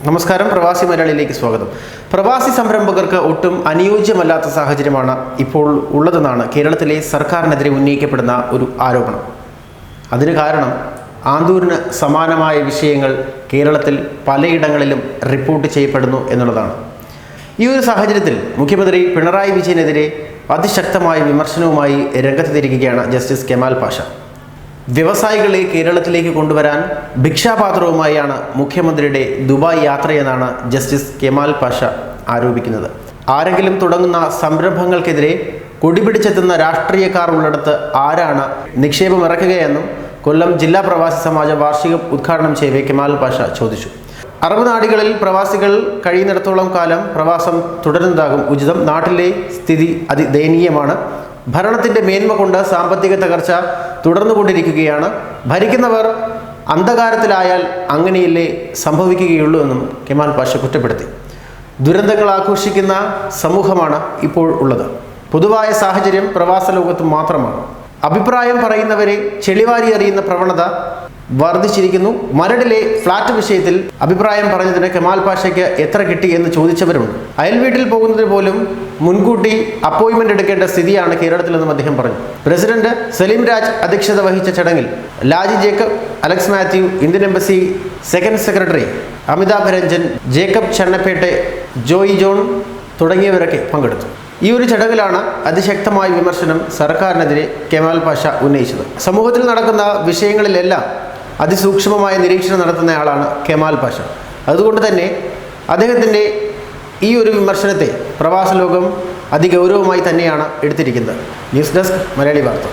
നമസ്കാരം, പ്രവാസി മലയാളിയിലേക്ക് സ്വാഗതം. പ്രവാസി സംരംഭകർക്ക് ഒട്ടും അനുയോജ്യമല്ലാത്ത സാഹചര്യമാണ് ഇപ്പോൾ ഉള്ളതെന്നാണ് കേരളത്തിലെ സർക്കാരിനെതിരെ ഉന്നയിക്കപ്പെടുന്ന ഒരു ആരോപണം. അതിന് കാരണം ആന്തൂരിന് സമാനമായ വിഷയങ്ങൾ കേരളത്തിൽ പലയിടങ്ങളിലും റിപ്പോർട്ട് ചെയ്യപ്പെടുന്നു എന്നുള്ളതാണ്. ഈ ഒരു സാഹചര്യത്തിൽ മുഖ്യമന്ത്രി പിണറായി വിജയനെതിരെ അതിശക്തമായ വിമർശനവുമായി രംഗത്തെത്തിയിരിക്കുകയാണ് ജസ്റ്റിസ് കെമാൽ പാഷ. വ്യവസായികളെ കേരളത്തിലേക്ക് കൊണ്ടുവരാൻ ഭിക്ഷാപാത്രവുമായാണ് മുഖ്യമന്ത്രിയുടെ ദുബായ് യാത്രയെന്നാണ് ജസ്റ്റിസ് കെമാൽ പാഷ ആരോപിക്കുന്നത്. ആരെങ്കിലും തുടങ്ങുന്ന സംരംഭങ്ങൾക്കെതിരെ കൊടിപിടിച്ചെത്തുന്ന രാഷ്ട്രീയക്കാർ ഉള്ളിടത്ത് ആരാണ് നിക്ഷേപം ഇറക്കുകയെന്നും കൊല്ലം ജില്ലാ പ്രവാസി സമാജ വാർഷികം ഉദ്ഘാടനം ചെയ്യവേ കെമാൽ പാഷ ചോദിച്ചു. അറബ് നാടുകളിൽ പ്രവാസികൾ കഴിയുന്നിടത്തോളം കാലം പ്രവാസം തുടരുന്നതാകും ഉചിതം. നാട്ടിലെ സ്ഥിതി അതിദയനീയമാണ്. ഭരണത്തിൻ്റെ മേന്മ കൊണ്ട് സാമ്പത്തിക തകർച്ച തുടർന്നുകൊണ്ടിരിക്കുകയാണ്. ഭരിക്കുന്നവർ അന്ധകാരത്തിലായാൽ അങ്ങനെയല്ലേ സംഭവിക്കുകയുള്ളൂ എന്നും കെമാൽ പാഷ കുറ്റപ്പെടുത്തി. ദുരന്തങ്ങൾ ആഘോഷിക്കുന്ന സമൂഹമാണ് ഇപ്പോൾ ഉള്ളത്. പൊതുവായ സാഹചര്യം പ്രവാസ ലോകത്ത് മാത്രമാണ്. അഭിപ്രായം പറയുന്നവരെ ചെളിവാരി എറിയുന്ന പ്രവണത വർദ്ധിച്ചിരിക്കുന്നു. മരടിലെ ഫ്ളാറ്റ് വിഷയത്തിൽ അഭിപ്രായം പറഞ്ഞതിന് കെമാൽ പാഷയ്ക്ക് എത്ര കിട്ടി എന്ന് ചോദിച്ചവരുണ്ട്. അയൽവീട്ടിൽ പോകുന്നതിന് പോലും മുൻകൂട്ടി അപ്പോയിൻമെന്റ് എടുക്കേണ്ട സ്ഥിതിയാണ് കേരളത്തിലെന്നും അദ്ദേഹം പറഞ്ഞു. പ്രസിഡന്റ് സലീം രാജ് അധ്യക്ഷത വഹിച്ച ചടങ്ങിൽ Laji Jacob, Alex Mathew, Indian embassy second secretary Amitabh Ranjan, Jacob Channappette, Joy John തുടങ്ങിയവരൊക്കെ പങ്കെടുത്തു. ഈ ഒരു ചടങ്ങിലാണ് അതിശക്തമായ വിമർശനം സർക്കാരിനെതിരെ കെമാൽ പാഷ ഉന്നയിച്ചത്. സമൂഹത്തിൽ നടക്കുന്ന വിഷയങ്ങളിലെല്ലാം അതിസൂക്ഷ്മമായ നിരീക്ഷണം നടത്തുന്നയാളാണ് കെമാൽ പാഷ. അതുകൊണ്ട് തന്നെ അദ്ദേഹത്തിൻ്റെ ഈ ഒരു വിമർശനത്തെ പ്രവാസ ലോകം അതിഗൗരവമായി തന്നെയാണ് എടുത്തിരിക്കുന്നത്. ന്യൂസ് ഡെസ്ക്, മലയാളി വാർത്ത.